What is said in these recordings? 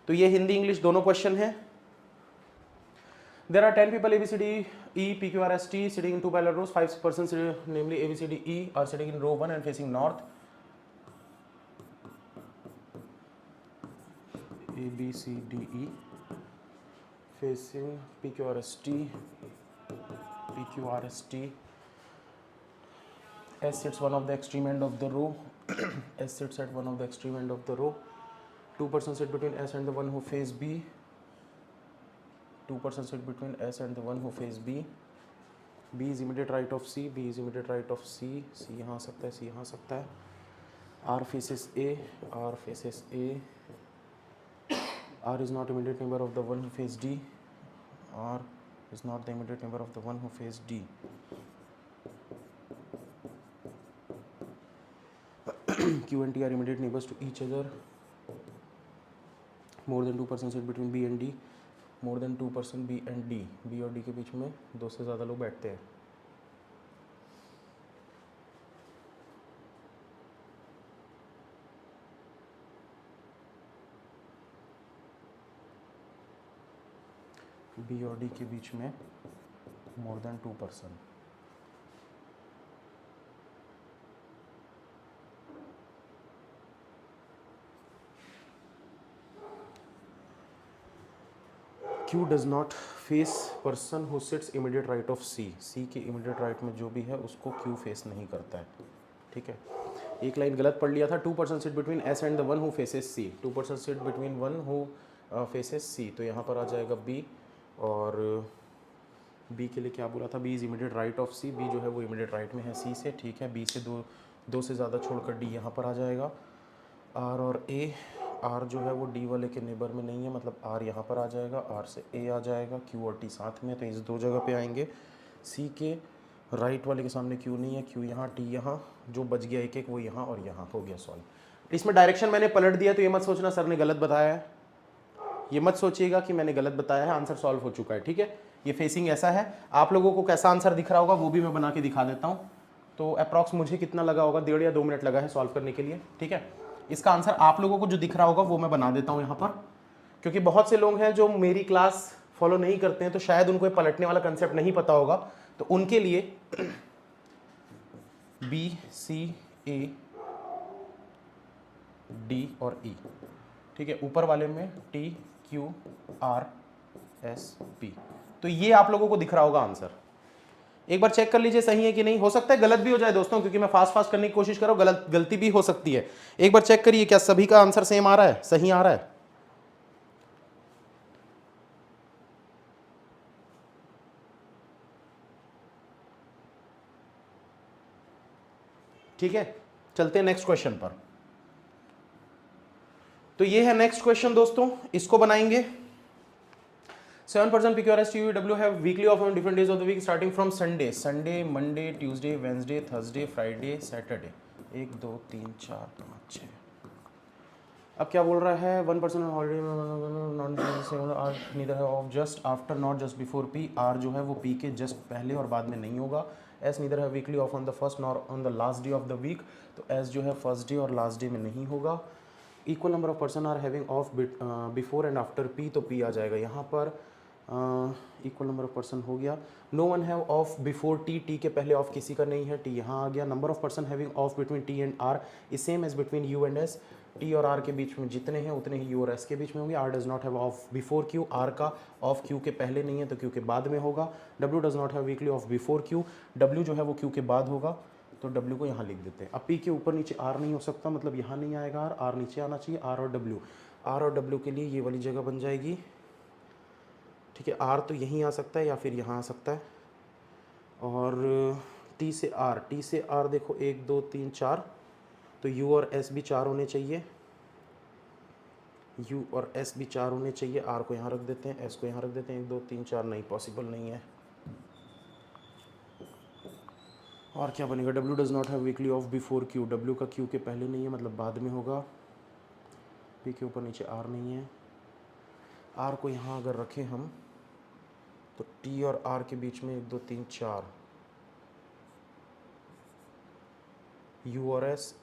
तो ये हिंदी इंग्लिश दोनों क्वेश्चन है। There are 10 people A B C D E P Q R S T sitting in two parallel rows. 5 persons, namely A B C D E, are sitting in row 1 and facing north. A B C D E facing P Q R S T. P Q R S T. S sits one of the extreme end of the row. S sits at one of the extreme end of the row. 2 persons sit between S and the one who face B. 2 persons sit between S and the one who face B. B is immediate right of C. B is immediate right of C. C यहाँ आ सकता है, C यहाँ आ सकता है. R faces A. R faces A. R is not immediate neighbor of the one who faces D. R is not the immediate neighbor of the one who faces D. Q and T are immediate neighbors to each other. More than 2 persons sit between B and D. More than 2 person B and D. B और D के बीच में 2 से ज़्यादा लोग बैठते हैं. B और D के बीच में more than 2 person. Q does not face person who sits immediate right of C. C के immediate right में जो भी है उसको Q face नहीं करता है. ठीक है, एक लाइन गलत पढ़ लिया था. 2 person sit between S and the one who faces C. 2 person sit between one who faces C. तो यहाँ पर आ जाएगा B. और B के लिए क्या बोला था? B is immediate right of C. B जो है वो immediate right में है C से. ठीक है, B से दो से ज़्यादा छोड़कर D यहाँ पर आ जाएगा. R और A. R जो है वो D वाले के नेबर में नहीं है, मतलब R यहाँ पर आ जाएगा. R से A आ जाएगा. Q और T साथ में, तो इस दो जगह पे आएंगे. C के राइट वाले के सामने Q नहीं है. Q यहाँ, T यहाँ, जो बच गया एक एक वो यहाँ और यहाँ. हो गया सॉल्व. इसमें डायरेक्शन मैंने पलट दिया, तो ये मत सोचना सर ने गलत बताया है. ये मत सोचिएगा कि मैंने गलत बताया है. आंसर सॉल्व हो चुका है. ठीक है, ये फेसिंग ऐसा है. आप लोगों को कैसा आंसर दिख रहा होगा वो भी मैं बना के दिखा देता हूँ. तो अप्रॉक्स मुझे कितना लगा होगा? 1.5 या 2 मिनट लगा है सॉल्व करने के लिए. ठीक है, इसका आंसर आप लोगों को जो दिख रहा होगा वो मैं बना देता हूँ यहाँ पर, क्योंकि बहुत से लोग हैं जो मेरी क्लास फॉलो नहीं करते हैं, तो शायद उनको पलटने वाला कंसेप्ट नहीं पता होगा. तो उनके लिए B C A D और E. ठीक है, ऊपर वाले में T Q R S P. तो ये आप लोगों को दिख रहा होगा आंसर. एक बार चेक कर लीजिए सही है कि नहीं. हो सकता है गलत भी हो जाए दोस्तों, क्योंकि मैं फास्ट करने की कोशिश कर रहा हूँ. गलती भी हो सकती है. एक बार चेक करिए क्या सभी का आंसर सेम आ रहा है, सही आ रहा है. ठीक है, चलते हैं नेक्स्ट क्वेश्चन पर. तो ये है नेक्स्ट क्वेश्चन दोस्तों, इसको बनाएंगे. 7 person P Q R S T U W have weekly off on different days of the week starting from Sunday. Sunday, Monday, Tuesday, Wednesday, Thursday, Friday, Saturday. 1 2 3 4 5 6. अब क्या बोल रहा है? 1 person on holiday, neither have off just after, not just before P. R जो है वो P के just पहले और बाद में नहीं होगा. S neither have weekly off on the first nor on the last day of the week. तो S जो है first day और last day में नहीं होगा. Equal number of person are having off before and after P. तो P आ जाएगा यहाँ पर. इक्वल नंबर ऑफ पर्सन हो गया. No one have of before T. T के पहले ऑफ किसी का नहीं है. टी यहाँ आ गया. Number of person having of between T and R is same as between U and S. T और आर के बीच में जितने हैं उतने ही यू और एस के बीच में होंगे. R does not have of before Q. R का ऑफ क्यू के पहले नहीं है तो क्यू के बाद में होगा. W does not have weekly off before Q. W जो है वो क्यू के बाद होगा, तो डब्ल्यू को यहाँ लिख देते हैं. अब पी के ऊपर नीचे आर नहीं हो सकता, मतलब यहाँ नहीं आएगा आर. आर नीचे आना चाहिए. आर और डब्ल्यू. आर और डब्ल्यू के लिए ये वाली जगह बन जाएगी. ठीक है, आर तो यहीं आ सकता है या फिर यहाँ आ सकता है. और टी से आर, टी से आर देखो 1 2 3 4, तो यू और एस भी 4 होने चाहिए. यू और एस भी 4 होने चाहिए. आर को यहाँ रख देते हैं, एस को यहाँ रख देते हैं. 1 2 3 4 नहीं, पॉसिबल नहीं है. और क्या बनेगा? W does not have weekly off before Q. W का क्यू के पहले नहीं है, मतलब बाद में होगा. पी के ऊपर नीचे आर नहीं है. आर को यहाँ अगर रखें हम, तो टी और आर के बीच में 1 2 3 4. यू और एस,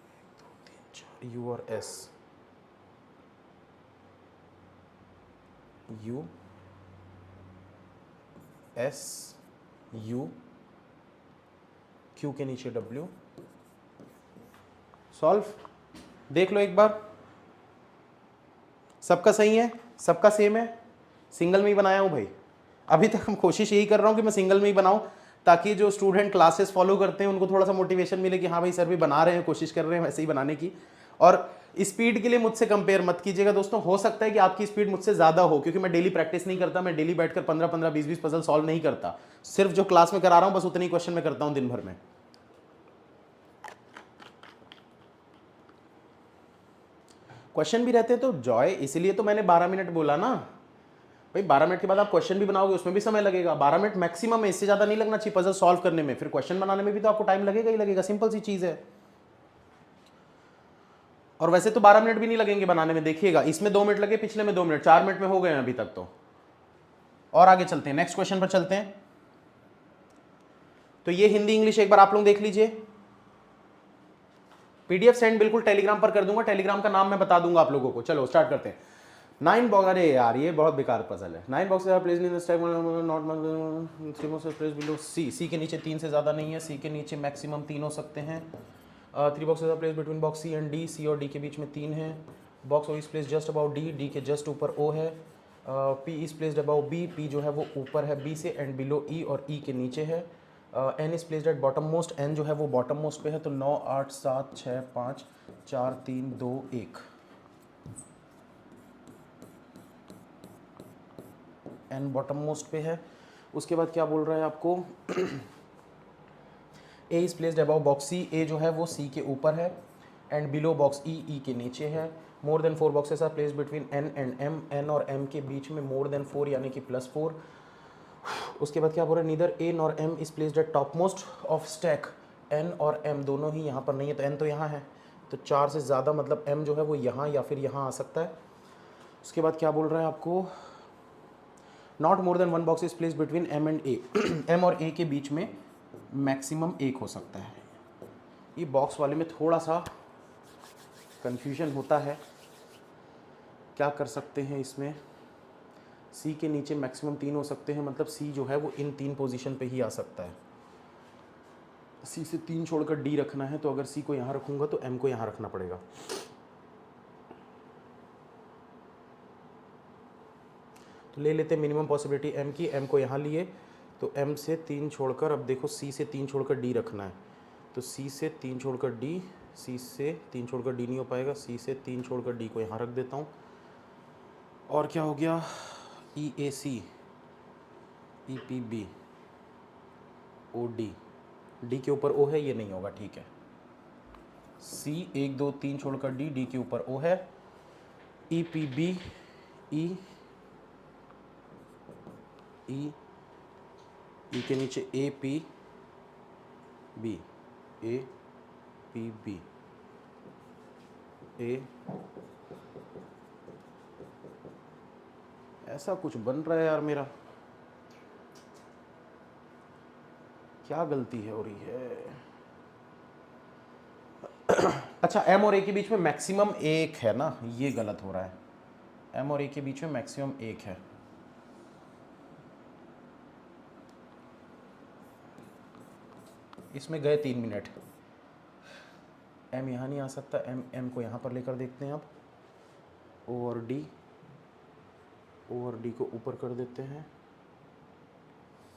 1 2 3 4, यू और S. U S U Q के नीचे W। सॉल्व, देख लो एक बार, सबका सही है, सबका सेम है। सिंगल में ही बनाया हूं भाई, अभी तक हम कोशिश यही कर रहा हूं कि मैं सिंगल में ही बनाऊं, ताकि जो स्टूडेंट क्लासेस फॉलो करते हैं उनको थोड़ा सा मोटिवेशन मिले कि हाँ भाई सर भी बना रहे हैं, कोशिश कर रहे हैं वैसे ही बनाने की। और स्पीड के लिए मुझसे कंपेयर मत कीजिएगा दोस्तों, हो सकता है कि आपकी स्पीड मुझसे ज्यादा हो, क्योंकि मैं डेली प्रैक्टिस नहीं करता, मैं डेली बैठकर 15-15 20-20 पजल सॉल्व नहीं करता, सिर्फ जो क्लास में करा रहा हूं बस उतनी क्वेश्चन में करता हूं दिन भर में। क्वेश्चन भी रहते हैं तो जॉय, इसीलिए तो मैंने 12 मिनट बोला ना भाई। 12 मिनट के बाद आप क्वेश्चन भी बनाओगे, उसमें भी समय लगेगा। 12 मिनट मैक्सिमम है, इससे ज्यादा नहीं लगना चाहिए पजल सॉल्व करने में, फिर क्वेश्चन बनाने में भी तो आपको टाइम लगेगा ही लगेगा, सिंपल सी चीज है। और वैसे तो 12 मिनट भी नहीं लगेंगे बनाने में, देखिएगा इसमें 2 मिनट लगे, पिछले में 2 मिनट, 4 मिनट में हो गए हैं अभी तक तो। और आगे चलते हैं, नेक्स्ट क्वेश्चन पर चलते हैं। तो ये हिंदी इंग्लिश एक बार आप लोग देख लीजिए। पीडीएफ सेंड बिल्कुल टेलीग्राम पर कर दूंगा, टेलीग्राम का नाम मैं बता दूंगा आप लोगों को। चलो स्टार्ट करते हैं। 9 बॉक्स, अरे यार ये बहुत बेकार पजल है। 9 boxes are placed in the stack, not 3 boxes placed below C. C के नीचे 3 से ज्यादा नहीं है, सी के नीचे मैक्सिमम 3 हो सकते हैं। 3 boxes are placed between box C and D, C और डी के बीच में 3 है। Box O is placed just about D, D के जस्ट ऊपर ओ है। P is placed about B, P जो है वो ऊपर है बी से, एंड बिलो ई, और ई के नीचे है। N is placed at bottom most, N जो है वो बॉटम मोस्ट पे है। तो 9 8 7 6 5 4 3 2 1, एन बॉटम मोस्ट पे है। उसके बाद क्या बोल रहा है आपको, A is placed above box C, A जो है वो सी के ऊपर है, and below box E, E के नीचे है। More than 4 boxes are placed between N and M, N और एम के बीच में मोर देन 4 यानी कि +4। उसके बाद क्या बोल रहा है, neither A nor M is placed at top most of stack, N और एम दोनों ही यहाँ पर नहीं है, तो एन तो यहाँ है, तो 4 से ज़्यादा मतलब एम जो है वो यहाँ या फिर यहाँ आ सकता है। उसके बाद क्या बोल रहा है आपको, not more than 1 box is placed between M and A, M और ए के बीच में मैक्सिमम 1 हो सकता है। ये बॉक्स वाले में थोड़ा सा कंफ्यूजन होता है, क्या कर सकते हैं इसमें। सी के नीचे मैक्सिमम 3 हो सकते हैं, मतलब सी जो है वो इन 3 पोजीशन पे ही आ सकता है। सी से 3 छोड़कर डी रखना है, तो अगर सी को यहाँ रखूँगा तो एम को यहाँ रखना पड़ेगा। तो ले लेते हैं मिनिमम पॉसिबिलिटी एम की, एम को यहाँ लिए, तो एम से 3 छोड़कर, अब देखो सी से 3 छोड़कर डी रखना है, तो सी से 3 छोड़कर डी, सी से 3 छोड़कर डी नहीं हो पाएगा, सी से 3 छोड़कर डी को यहाँ रख देता हूँ। और क्या हो गया, E A C, E P B, O D, D के ऊपर ओ है, ये नहीं होगा, ठीक है। सी 1 2 3 छोड़कर डी, डी के ऊपर ओ है, ई पी बी, ई ई, ई के नीचे A P B, A P B, A, ऐसा कुछ बन रहा है यार मेरा, क्या गलती है हो रही है। अच्छा, एम और ए के बीच में मैक्सिमम 1 है ना, ये गलत हो रहा है। एम और ए के बीच में मैक्सिमम 1 है, इसमें गए 3 मिनट। एम यहाँ नहीं आ सकता, एम को यहाँ पर लेकर देखते हैं अब। ओ और डी, ओ और डी को ऊपर कर देते हैं,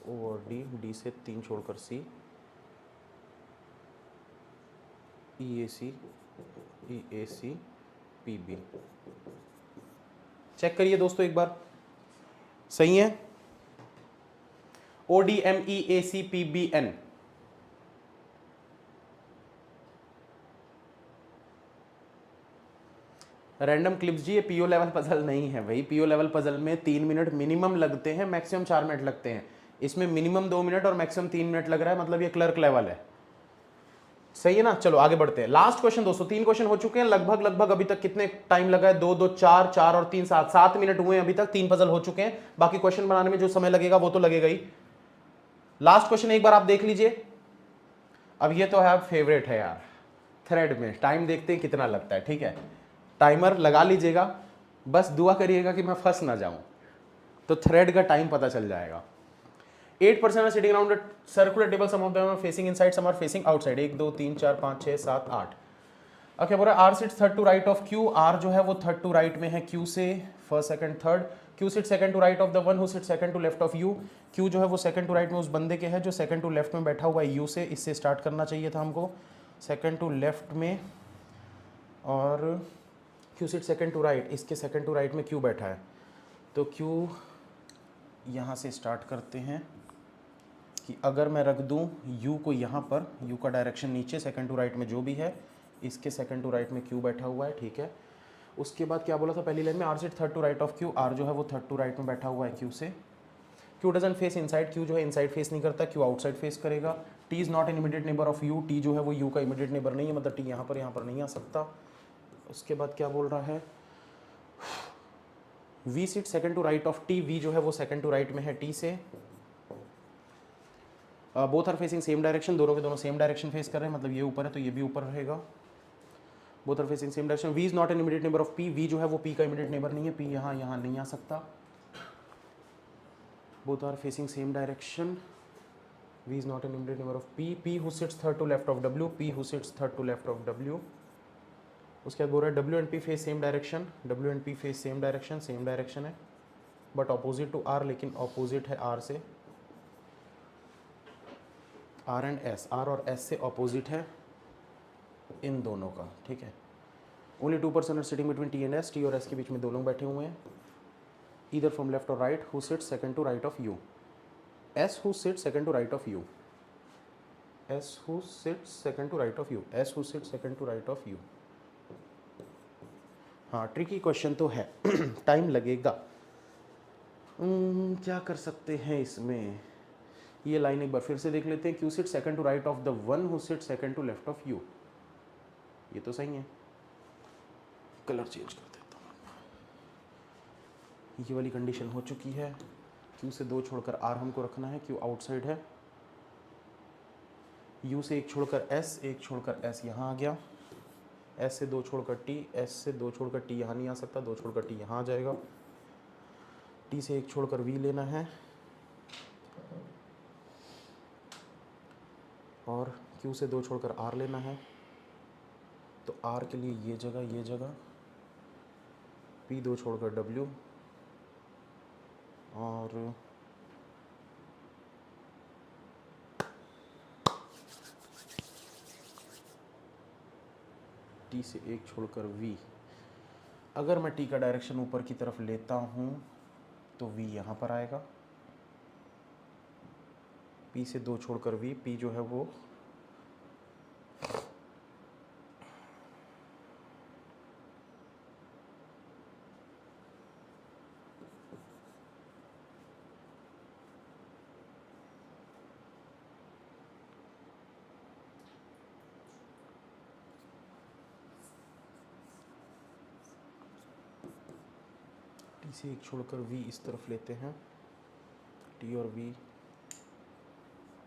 ओ और डी, डी से 3 छोड़कर C, E A C P B. Check करिए दोस्तों एक बार, सही है। O D M E A C P B N, random clips जी, ये पीओ लेवल पजल नहीं है भाई। पीओ लेवल पजल में 3 मिनट मिनिमम लगते हैं, मैक्सिमम 4 मिनट लगते हैं। इसमें मिनिमम 2 मिनट और मैक्सिमम 3 मिनट लग रहा है, मतलब ये क्लर्क लेवल है, सही है ना। चलो आगे बढ़ते हैं, लास्ट क्वेश्चन दोस्तों। 3 क्वेश्चन हो चुके हैं लगभग। अभी तक कितने टाइम लगा है, 2 2 4 4 और 3 7 मिनट हुए हैं अभी तक। 3 पजल हो चुके हैं, बाकी क्वेश्चन बनाने में जो समय लगेगा वो तो लगेगा ही। लास्ट क्वेश्चन एक बार आप देख लीजिए। अब ये तो है फेवरेट है यार, थ्रेड में टाइम देखते हैं कितना लगता है, ठीक है। टाइमर लगा लीजिएगा, बस दुआ करिएगा कि मैं फंस ना जाऊं। तो थ्रेड का टाइम पता चल जाएगा। 8% are sitting around circular table, some of them are facing inside, some are facing outside. 1 2 3 4 5 6 7 8। Okay, बोला R sits third to right of Q. R जो है वो थर्ड टू राइट में है क्यू से, first second third. Q sit second to right of the one who sit second to left of U. Q जो है वो second to right में उस बंदे के है जो सेकंड टू लेफ्ट में बैठा हुआ है यू से। इससे स्टार्ट करना चाहिए था हमको, सेकंड टू लेफ्ट में, और Q sit second to right, इसके सेकंड टू राइट में क्यू बैठा है। तो क्यू यहाँ से स्टार्ट करते हैं कि अगर मैं रख दूँ यू को यहाँ पर, यू का डायरेक्शन नीचे, सेकंड टू राइट में जो भी है, इसके सेकंड टू राइट में क्यू बैठा हुआ है, ठीक है। उसके बाद क्या बोला था पहली लाइन में, R sit third to right of Q. R जो है वो थर्ड टू राइट में बैठा हुआ है क्यू से। Q doesn't face inside, Q जो है इनसाइड फेस नहीं करता, क्यू आउटसाइड फेस करेगा। T is not an immediate neighbour of you, T जो है वो यू का इमीडिएट नेबर नहीं है, मतलब टी यहाँ पर नहीं आ सकता। उसके बाद क्या बोल रहा है, V sit second to right of T. V जो है वो सेकंड टू राइट में है टी से। Both are facing same direction, दोनों के दोनों सेम डायरेक्शन फेस कर रहे हैं, मतलब ये ऊपर है तो ये भी ऊपर रहेगा। Both are facing same direction. V is not an immediate neighbour of P. V जो है वो पी का इमीडिएट नेबर नहीं है, पी यहाँ नहीं आ सकता। Both are facing same direction. V is not an immediate neighbour of P. P who sits third to left of W. P who sits third to left of W. उसके बाद बोल रहा है W and P face same direction. W and P face same direction, same direction है but opposite to R, लेकिन opposite है R से। R and S, R और एस से ऑपोजिट है इन दोनों का, ठीक है। Only 2% are sitting between T and S. T और एस के बीच में दो लोग बैठे हुए हैं, ईदर फ्रॉम लेफ्ट और right. Who sit second to right of U. S who sit second to right of U. S who sit second to right of U. S who sit second to right of U. हाँ, tricky question तो है, time लगेगा। क्या कर सकते हैं इसमें, ये लाइन एक बार फिर से देख लेते हैं। Q sit second to right of the one who sit second to left of U. ये तो सही है, कलर चेंज कर देता हूँ। ये वाली कंडीशन हो चुकी है। क्यू से दो छोड़कर आर हमको रखना है, क्यू आउटसाइड है। यू से एक छोड़कर एस, एक छोड़कर एस यहाँ आ गया। एस से दो छोड़कर टी, एस से दो छोड़कर टी यहाँ नहीं आ सकता, दो छोड़कर टी यहाँ आ जाएगा। टी से एक छोड़कर वी लेना है, और क्यू से दो छोड़कर आर लेना है। तो आर के लिए ये जगह, पी दो छोड़कर डब्ल्यू, और टी से एक छोड़कर वी। अगर मैं टी का डायरेक्शन ऊपर की तरफ लेता हूँ तो वी यहाँ पर आएगा। पी से दो छोड़कर वी, पी जो है वो टी से एक छोड़कर वी इस तरफ लेते हैं, टी और वी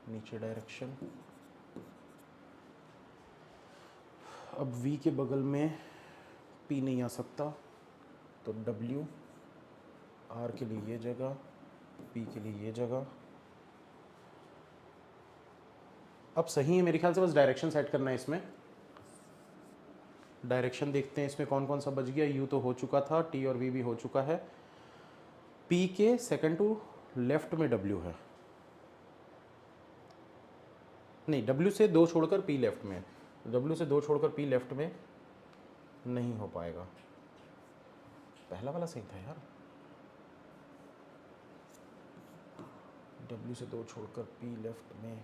नीचे डायरेक्शन। अब वी के बगल में पी नहीं आ सकता, तो डब्ल्यू, आर के लिए ये जगह, पी के लिए ये जगह। अब सही है मेरे ख्याल से, बस डायरेक्शन सेट करना है इसमें। डायरेक्शन देखते हैं इसमें कौन कौन सा बच गया। यू तो हो चुका था, टी और वी भी हो चुका है। पी के सेकंड टू लेफ्ट में डब्ल्यू है, नहीं डब्ल्यू से दो छोड़कर पी लेफ्ट में, डब्ल्यू से दो छोड़कर पी लेफ्ट में नहीं हो पाएगा। पहला वाला सही था यार, डब्ल्यू से दो छोड़कर पी लेफ्ट में।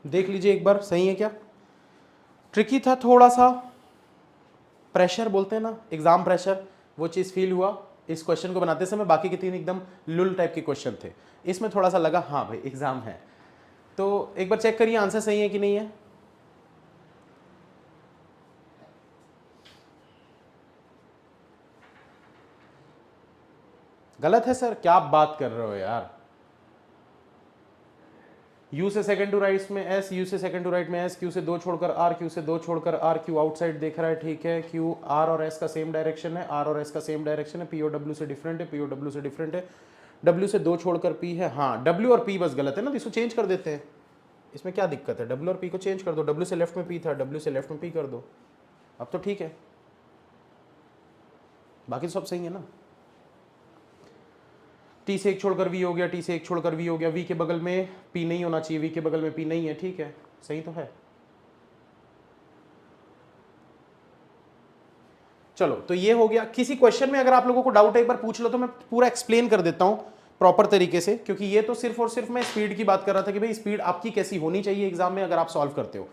देख लीजिए एक बार, सही है क्या? ट्रिकी था थोड़ा सा, प्रेशर बोलते हैं ना, एग्जाम प्रेशर, वो चीज़ फील हुआ इस क्वेश्चन को बनाते समय। बाकी के 3 एकदम लुल टाइप के क्वेश्चन थे, इसमें थोड़ा सा लगा हाँ भाई एग्जाम है। तो एक बार चेक करिए आंसर सही है कि नहीं है। गलत है सर, क्या आप बात कर रहे हो यार। U से सेकंड टू राइट में S, U से सेकंड टू राइट में S, Q से 2 छोड़कर R, Q से 2 छोड़कर R, Q आउटसाइड देख रहा है, ठीक है। Q R और S का सेम डायरेक्शन है, R और S का सेम डायरेक्शन है, P और W से डिफरेंट है, P और W से डिफरेंट है, W से 2 छोड़कर P है। हाँ W और P बस गलत है ना, इसको चेंज कर देते हैं, इसमें क्या दिक्कत है। W और P को चेंज कर दो, W से लेफ्ट में P था, W से लेफ्ट में P कर दो, अब तो ठीक है, बाकी तो सब सही है ना। T से 1 छोड़कर V हो गया, T से 1 छोड़कर V हो गया, V के बगल में P नहीं होना चाहिए, V के बगल में P नहीं है, ठीक है, सही तो है। चलो तो ये हो गया। किसी क्वेश्चन में अगर आप लोगों को डाउट है एक बार पूछ लो तो मैं पूरा एक्सप्लेन कर देता हूं प्रॉपर तरीके से, क्योंकि ये तो सिर्फ और सिर्फ मैं स्पीड की बात कर रहा था कि भाई स्पीड आपकी कैसी होनी चाहिए एग्जाम में अगर आप सॉल्व करते हो।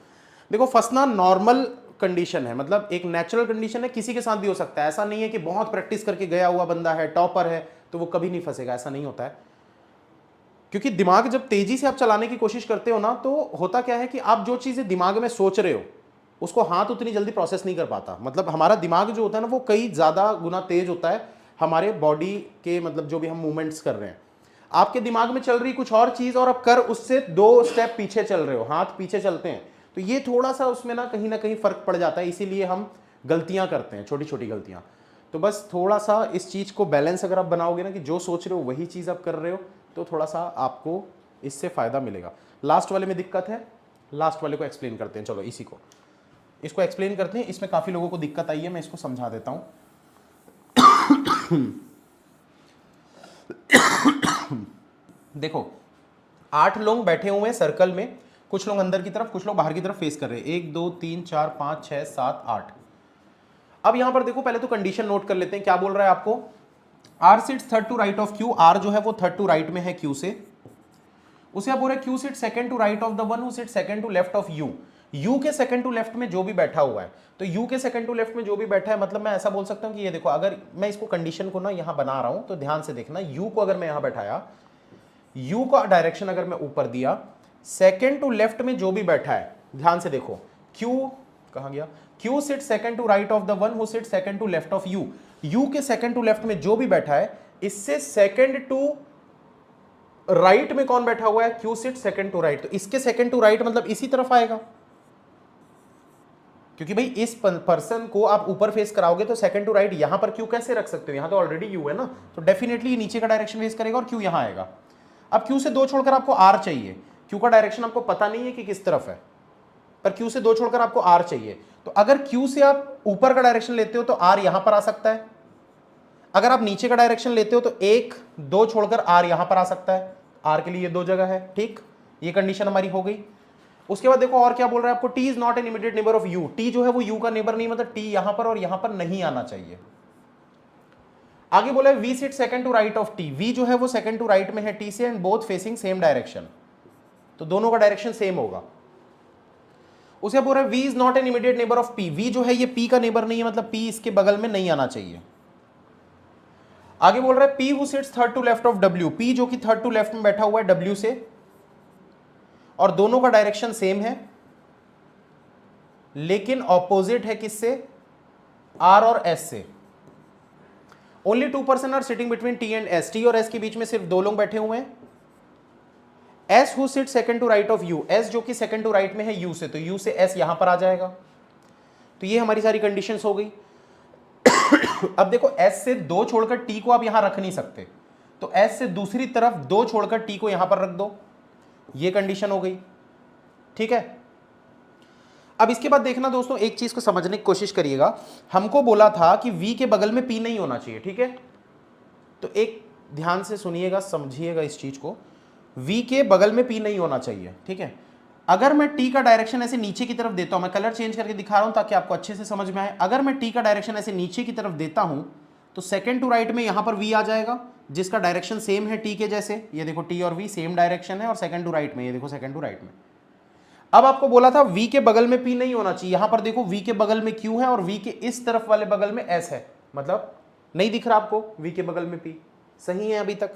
देखो फंसना नॉर्मल कंडीशन है, मतलब एक नेचुरल कंडीशन है, किसी के साथ भी हो सकता है। ऐसा नहीं है कि बहुत प्रैक्टिस करके गया हुआ बंदा है, टॉपर है, तो वो कभी नहीं फंसेगा, ऐसा नहीं होता है। क्योंकि दिमाग जब तेजी से आप चलाने की कोशिश करते हो ना, तो होता क्या है कि आप जो चीजें दिमाग में सोच रहे हो उसको हाथ उतनी जल्दी प्रोसेस नहीं कर पाता। मतलब हमारा दिमाग जो होता है ना वो कई ज़्यादा गुना तेज होता है हमारे बॉडी के, मतलब जो भी हम मूवमेंट्स कर रहे हैं। आपके दिमाग में चल रही कुछ और चीज़ और आप कर उससे 2 स्टेप पीछे चल रहे हो, हाथ पीछे चलते हैं, तो ये थोड़ा सा उसमें ना कहीं फ़र्क पड़ जाता है, इसीलिए हम गलतियाँ करते हैं, छोटी छोटी गलतियाँ। तो बस थोड़ा सा इस चीज़ को बैलेंस अगर आप बनाओगे ना कि जो सोच रहे हो वही चीज़ आप कर रहे हो, तो थोड़ा सा आपको इससे फ़ायदा मिलेगा। लास्ट वाले में दिक्कत है, लास्ट वाले को एक्सप्लेन करते हैं। चलो इसको एक्सप्लेन करते हैं, इसमें काफी लोगों को दिक्कत आई है, मैं इसको समझा देता हूं। देखो 8 लोग बैठे हुए हैं सर्कल में, कुछ लोग अंदर की तरफ, कुछ लोग बाहर की तरफ फेस कर रहे हैं। 1 2 3 4 5 6 7 8। अब यहां पर देखो पहले तो कंडीशन नोट कर लेते हैं, क्या बोल रहा है आपको। R sits third to right of Q, R जो है वो थर्ड टू राइट में है Q से। उसे आप बोल रहे हैं Q sit second to right of the one who sit second to left of U। U के सेकंड टू लेफ्ट में जो भी बैठा हुआ है, तो U के सेकंड टू लेफ्ट में जो भी बैठा है, मतलब मैं ऐसा बोल सकता हूं कि ये देखो, अगर मैं इसको कंडीशन को ना यहां बना रहा हूं तो ध्यान से देखना, U को अगर मैं यहां बैठाया, U का डायरेक्शन अगर मैं ऊपर दिया, सेकंड टू लेफ्ट में जो भी बैठा है, ध्यान से देखो, Q कहां गया, Q sit second to right of the one who sit second to left of U। U के सेकंड टू लेफ्ट में जो भी बैठा है, इससे सेकंड टू राइट में कौन बैठा हुआ है, Q sit second to right, तो इसके सेकंड टू राइट मतलब इसी तरफ आएगा, क्योंकि भाई इस पर्सन को आप ऊपर फेस कराओगे तो सेकंड टू राइट यहां पर Q कैसे रख सकते हो, यहां तो ऑलरेडी U है ना, तो डेफिनेटली नीचे का डायरेक्शन फेस करेगा और Q यहां आएगा। अब Q से 2 छोड़कर आपको R चाहिए, Q का डायरेक्शन आपको पता नहीं है कि किस तरफ है, पर Q से 2 छोड़कर आपको R चाहिए, तो अगर Q से आप ऊपर का डायरेक्शन लेते हो तो R यहां पर आ सकता है, अगर आप नीचे का डायरेक्शन लेते हो तो 1 2 छोड़कर R यहां पर आ सकता है, R के लिए ये 2 जगह है, ठीक, ये कंडीशन हमारी हो गई। उसके बाद देखो और क्या बोल रहा है आपको, T is not an immediate neighbour of U, T जो है वो U का नेबर नहीं, मतलब T यहां पर और यहां पर नहीं आना चाहिए। आगे बोला है V sit second to right of T, V जो है वो सेकंड टू राइट में है T से, and both facing same direction, तो दोनों का डायरेक्शन सेम होगा। उसे बोल रहा है V is not an immediate neighbour of P, V जो है ये P का नेबर नहीं है, मतलब P इसके बगल में नहीं आना चाहिए। आगे बोल रहा है P who sits third to left of W, P जो कि थर्ड टू लेफ्ट में बैठा हुआ है W से, और दोनों का डायरेक्शन सेम है, लेकिन ऑपोजिट है किससे, R और S से। Only 2 person are sitting between T and S, T और S के बीच में सिर्फ 2 लोग बैठे हुए हैं। S who sit second to right of U, S जो कि सेकंड टू राइट में है U से, तो U से S यहां पर आ जाएगा। तो ये हमारी सारी कंडीशंस हो गई। अब देखो S से 2 छोड़कर T को आप यहां रख नहीं सकते, तो S से दूसरी तरफ 2 छोड़कर T को यहां पर रख दो, ये कंडीशन हो गई, ठीक है। अब इसके बाद देखना दोस्तों, एक चीज को समझने की कोशिश करिएगा, हमको बोला था कि V के बगल में P नहीं होना चाहिए, ठीक है, तो एक ध्यान से सुनिएगा, समझिएगा इस चीज को, V के बगल में P नहीं होना चाहिए, ठीक है। अगर मैं T का डायरेक्शन ऐसे नीचे की तरफ देता हूं, मैं कलर चेंज करके दिखा रहा हूं ताकि आपको अच्छे से समझ में आए, अगर मैं T का डायरेक्शन ऐसे नीचे की तरफ देता हूं तो सेकंड टू राइट में यहां पर V आ जाएगा, जिसका डायरेक्शन सेम है T के जैसे, ये देखो T और V सेम डायरेक्शन है, और सेकंड टू राइट में ये देखो सेकंड टू राइट में। अब आपको बोला था V के बगल में P नहीं होना चाहिए, यहां पर देखो V के बगल में Q है और V के इस तरफ वाले बगल में S है, मतलब नहीं दिख रहा आपको V के बगल में P, सही है अभी तक।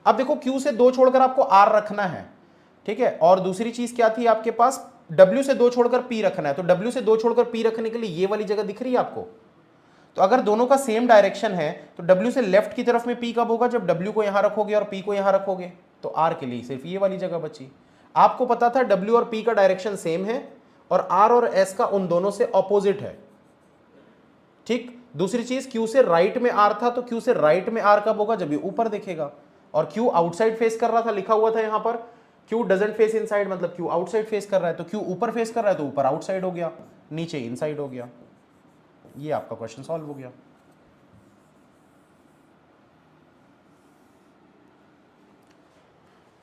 अब देखो Q से 2 छोड़कर आपको R रखना है, ठीक है, और दूसरी चीज क्या थी आपके पास, W से 2 छोड़कर P रखना है, तो W से 2 छोड़कर P रखने के लिए ये वाली जगह दिख रही है आपको। तो अगर दोनों का सेम डायरेक्शन है तो W से लेफ्ट की तरफ में P कब होगा, जब W को यहां रखोगे और P को यहां रखोगे, तो R के लिए सिर्फ ये वाली जगह बची। आपको पता था W और P का डायरेक्शन सेम है और R और S का उन दोनों से ऑपोजिट है, ठीक। दूसरी चीज Q से राइट में R था, तो Q से राइट में R कब होगा, जब ये ऊपर दिखेगा, और Q आउटसाइड फेस कर रहा था, लिखा हुआ था यहां पर Q डजंट फेस इनसाइड, मतलब Q आउटसाइड फेस कर रहा है, तो Q ऊपर फेस कर रहा है तो ऊपर आउटसाइड हो गया, नीचे इनसाइड हो गया। ये आपका क्वेश्चन सॉल्व हो गया।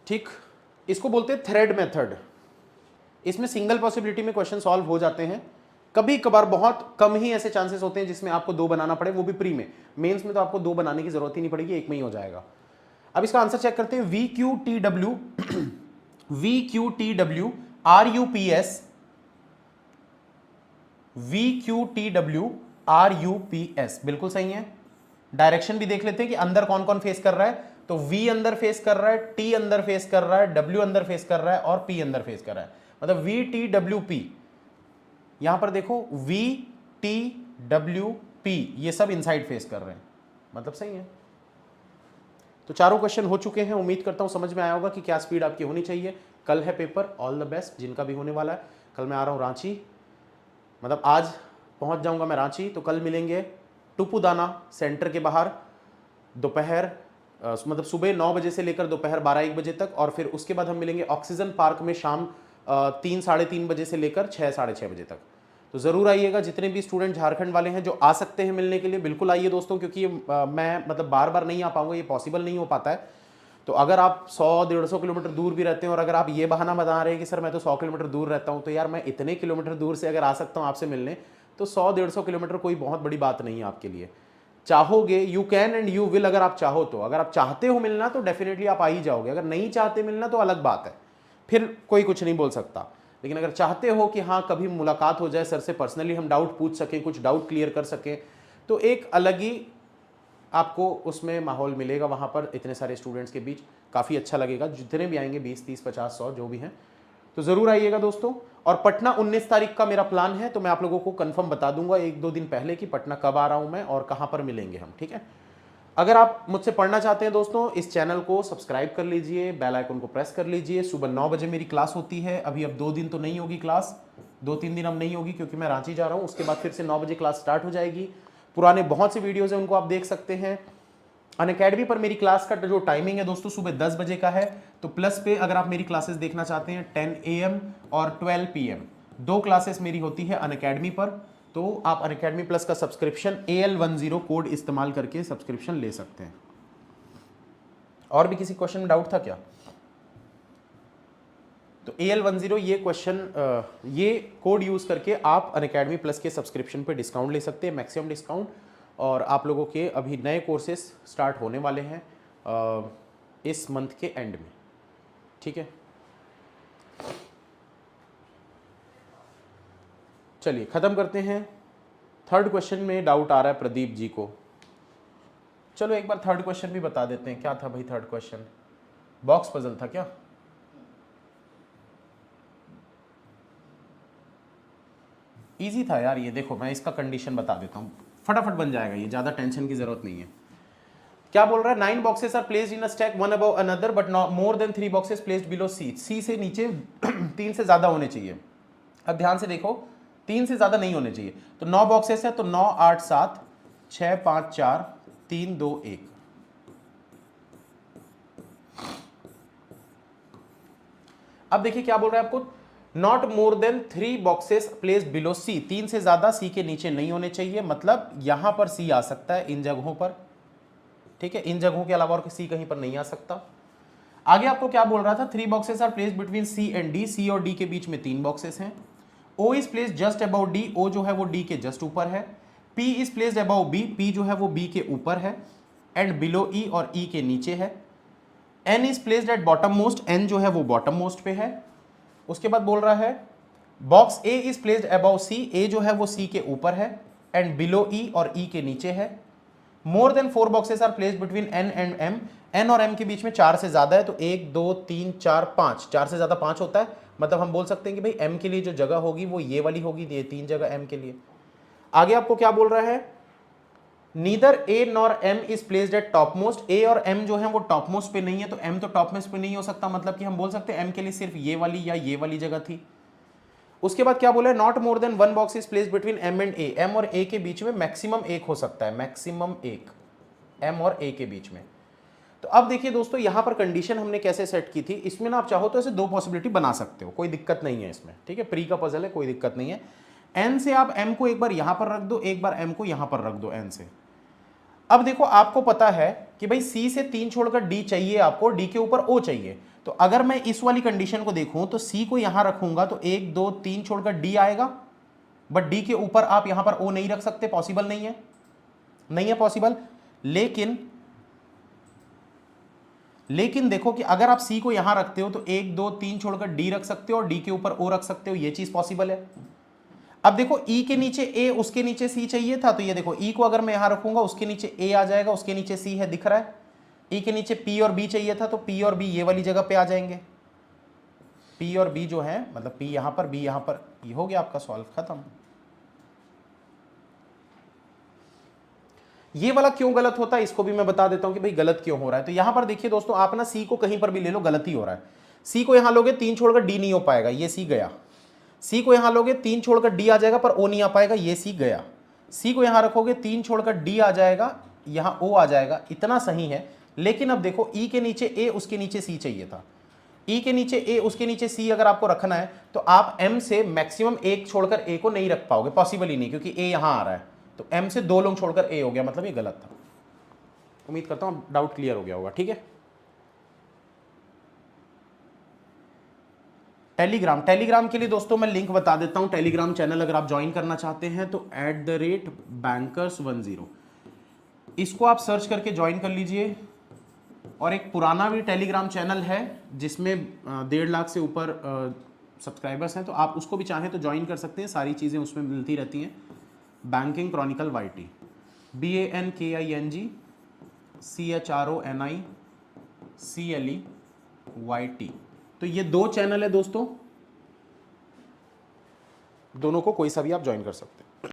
ठीक, इसको बोलते हैं थ्रेड मेथड। इसमें सिंगल पॉसिबिलिटी में क्वेश्चन सॉल्व हो जाते हैं, कभी कभार बहुत कम ही ऐसे चांसेस होते हैं जिसमें आपको 2 बनाना पड़े, वो भी प्री में। मेंस में तो आपको 2 बनाने की जरूरत ही नहीं पड़ेगी, एक में ही हो जाएगा। अब इसका आंसर चेक करते हैं। VQTW VQTW RUPS VQTW RUPS बिल्कुल सही है। डायरेक्शन भी देख लेते हैं कि अंदर कौन कौन फेस कर रहा है, तो V अंदर फेस कर रहा है, T अंदर फेस कर रहा है, W अंदर फेस कर रहा है और P अंदर फेस कर रहा है, मतलब VTWP। यहां पर देखो VTWP ये सब इनसाइड फेस कर रहे हैं, मतलब सही है। तो चारों क्वेश्चन हो चुके हैं, उम्मीद करता हूं समझ में आया होगा कि क्या स्पीड आपकी होनी चाहिए। कल है पेपर, ऑल द बेस्ट जिनका भी होने वाला है। कल मैं आ रहा हूं रांची, मतलब आज पहुंच जाऊंगा मैं रांची, तो कल मिलेंगे टुपुदाना सेंटर के बाहर दोपहर मतलब सुबह 9 बजे से लेकर दोपहर 12-1 बजे तक, और फिर उसके बाद हम मिलेंगे ऑक्सीजन पार्क में शाम 3-3:30 बजे से लेकर 6-6:30 बजे तक। तो ज़रूर आइएगा, जितने भी स्टूडेंट झारखंड वाले हैं जो आ सकते हैं मिलने के लिए, बिल्कुल आइए दोस्तों, क्योंकि ये मैं मतलब बार बार नहीं आ पाऊंगा, ये पॉसिबल नहीं हो पाता है। तो अगर आप 100-150 किलोमीटर दूर भी रहते हैं और अगर आप ये बहाना बता रहे हैं कि सर मैं तो 100 किलोमीटर दूर रहता हूँ, तो यार मैं इतने किलोमीटर दूर से अगर आ सकता हूँ आपसे मिलने, तो 100-150 किलोमीटर कोई बहुत बड़ी बात नहीं है आपके लिए। चाहोगे, you can and you will, अगर आप चाहो तो। अगर आप चाहते हो मिलना तो डेफिनेटली आप आ ही जाओगे, अगर नहीं चाहते मिलना तो अलग बात है, फिर कोई कुछ नहीं बोल सकता। लेकिन अगर चाहते हो कि हाँ कभी मुलाकात हो जाए, सर से पर्सनली हम डाउट पूछ सकें, कुछ डाउट क्लियर कर सकें, तो एक अलग ही आपको उसमें माहौल मिलेगा वहाँ पर इतने सारे स्टूडेंट्स के बीच, काफ़ी अच्छा लगेगा। जितने भी आएंगे 20, 30, 50, 100 जो भी हैं, तो ज़रूर आइएगा दोस्तों। और पटना 19 तारीख का मेरा प्लान है, तो मैं आप लोगों को कंफर्म बता दूंगा 1-2 दिन पहले कि पटना कब आ रहा हूँ मैं और कहाँ पर मिलेंगे हम, ठीक है। अगर आप मुझसे पढ़ना चाहते हैं दोस्तों, इस चैनल को सब्सक्राइब कर लीजिए, बेल आइकन को प्रेस कर लीजिए। सुबह 9 बजे मेरी क्लास होती है, अभी अब 2 दिन तो नहीं होगी क्लास, 2-3 दिन अब नहीं होगी क्योंकि मैं रांची जा रहा हूँ। उसके बाद फिर से 9 बजे क्लास स्टार्ट हो जाएगी। पुराने बहुत से वीडियोज़ हैं, उनको आप देख सकते हैं। अनअकैडमी पर मेरी क्लास का जो टाइमिंग है दोस्तों, सुबह 10 बजे का है। तो प्लस पे अगर आप मेरी क्लासेस देखना चाहते हैं 10 AM और 12 PM, 2 क्लासेस मेरी होती है अनअकैडमी पर। तो आप अनअकैडमी प्लस का सब्सक्रिप्शन AL10 कोड इस्तेमाल करके सब्सक्रिप्शन ले सकते हैं। और भी किसी क्वेश्चन में डाउट था क्या? तो AL10 ये क्वेश्चन, ये कोड यूज़ करके आप अनअकैडमी प्लस के सब्सक्रिप्शन पे डिस्काउंट ले सकते हैं, मैक्सिमम डिस्काउंट। और आप लोगों के अभी नए कोर्सेस स्टार्ट होने वाले हैं इस मंथ के एंड में, ठीक है। चलिए ख़त्म करते हैं। थर्ड क्वेश्चन में डाउट आ रहा है प्रदीप जी को, चलो एक बार थर्ड क्वेश्चन भी बता देते हैं। क्या था भाई थर्ड क्वेश्चन? बॉक्स पजल था क्या? इजी था यार ये, देखो मैं इसका कंडीशन बता देता हूँ, फटाफट बन जाएगा ये, ज़्यादा टेंशन की जरूरत नहीं है। क्या बोल रहा है? 9 boxes are placed in a stack one above another but not more than 3 boxes placed below C. C से नीचे 3 से ज़्यादा होने चाहिए। अब ध्यान से देखो, 3 से ज़्यादा नहीं होने चाहिए। तो 9 बॉक्सेस है, तो 9, 8, 7, 6, 5, 4, 3, 2, 1। अब देखिए क्या बोल रहा है आपको, not more than 3 boxes placed below C. 3 से ज्यादा सी के नीचे नहीं होने चाहिए, मतलब यहां पर सी आ सकता है इन जगहों पर, ठीक है। इन जगहों के अलावा और सी कहीं पर नहीं आ सकता। आगे आपको क्या बोल रहा था? 3 boxes are placed between C and D. C और डी के बीच में 3 बॉक्सेस हैं। O is placed just about D. O जो है वो डी के जस्ट ऊपर है। P is placed about B. P जो है वो बी के ऊपर है एंड बिलो ई, और ई के नीचे है। N is placed at bottom most. N जो है वो बॉटम मोस्ट पे है। उसके बाद बोल रहा है box A is placed above C, A जो है वो सी के ऊपर है, एंड बिलो ई और ई के नीचे है। More than 4 boxes are placed between N and M, N और एम के बीच में 4 से ज्यादा है, तो 1 2 3 4 5, 4 से ज्यादा 5 होता है, मतलब हम बोल सकते हैं कि भाई एम के लिए जो जगह होगी वो ये वाली होगी, ये 3 जगह एम के लिए। आगे आपको क्या बोल रहा है, neither A nor M is placed at top most, A और एम जो है वो टॉप मोस्ट पे नहीं है, तो एम तो टॉप मोस्ट पे नहीं हो सकता, मतलब कि हम बोल सकते हैं एम के लिए सिर्फ ये वाली या ये वाली जगह थी। उसके बाद क्या बोला है, not more than 1 box is placed between M and A, M और ए के बीच में मैक्सिमम 1 हो सकता है, मैक्सिमम 1 एम और ए के बीच में। तो अब देखिए दोस्तों यहां पर कंडीशन हमने कैसे सेट की थी, इसमें ना आप चाहो तो ऐसे 2 पॉसिबिलिटी बना सकते हो, कोई दिक्कत नहीं है इसमें, ठीक है, प्री का पजल है, कोई दिक्कत नहीं है। एन से आप एम को एक बार यहां पर रख दो, एक बार एम को यहां पर रख दो एन से। अब देखो आपको पता है कि भाई सी से 3 छोड़कर डी चाहिए आपको, डी के ऊपर ओ चाहिए, तो अगर मैं इस वाली कंडीशन को देखूं तो सी को यहां रखूंगा तो 1 2 3 छोड़कर डी आएगा, बट डी के ऊपर आप यहां पर ओ नहीं रख सकते, पॉसिबल नहीं है, नहीं है पॉसिबल। लेकिन देखो कि अगर आप सी को यहां रखते हो तो 1 2 3 छोड़कर डी रख सकते हो और डी के ऊपर ओ रख सकते हो, ये चीज पॉसिबल है। अब देखो ई के नीचे ए, उसके नीचे सी चाहिए था, तो ये देखो ई को अगर मैं यहां रखूंगा उसके नीचे ए आ जाएगा, उसके नीचे सी है, दिख रहा है। ई के नीचे पी और बी चाहिए था, तो पी और बी ये वाली जगह पे आ जाएंगे, पी और बी जो है, मतलब पी यहां पर, बी यहां पर, ये हो गया आपका सॉल्व, खत्म। ये वाला क्यों गलत होता है इसको भी मैं बता देता हूं कि भाई गलत क्यों हो रहा है। तो यहां पर देखिए दोस्तों, आप ना सी को कहीं पर भी ले लो, गलत ही हो रहा है। सी को यहां लोगे 3 छोड़कर डी नहीं हो पाएगा, ये सी गया। सी को यहां लोगे 3 छोड़कर डी आ जाएगा पर ओ नहीं आ पाएगा, ये सी गया। सी को यहां रखोगे 3 छोड़कर डी आ जाएगा, यहां ओ आ जाएगा, इतना सही है। लेकिन अब देखो ई के नीचे ए, उसके नीचे सी चाहिए था, ई के नीचे ए, उसके नीचे सी अगर आपको रखना है तो आप एम से मैक्सिमम 1 छोड़कर ए को नहीं रख पाओगे, पॉसिबल ही नहीं, क्योंकि ए यहां आ रहा है, तो एम से 2 लोग छोड़कर ए हो गया, मतलब ये गलत था। उम्मीद करता हूं डाउट क्लियर हो गया होगा, ठीक है। टेलीग्राम के लिए दोस्तों मैं लिंक बता देता हूं, टेलीग्राम चैनल अगर आप ज्वाइन करना चाहते हैं तो @bankers10 इसको आप सर्च करके ज्वाइन कर लीजिए। और एक पुराना भी टेलीग्राम चैनल है जिसमें 1.5 लाख से ऊपर सब्सक्राइबर्स हैं, तो आप उसको भी चाहें तो ज्वाइन कर सकते हैं, सारी चीज़ें उसमें मिलती रहती हैं। Banking Chronicle YT, BANKING CHRONICLEYT, तो ये 2 चैनल है दोस्तों, दोनों को कोई सा भी आप ज्वाइन कर सकते हैं।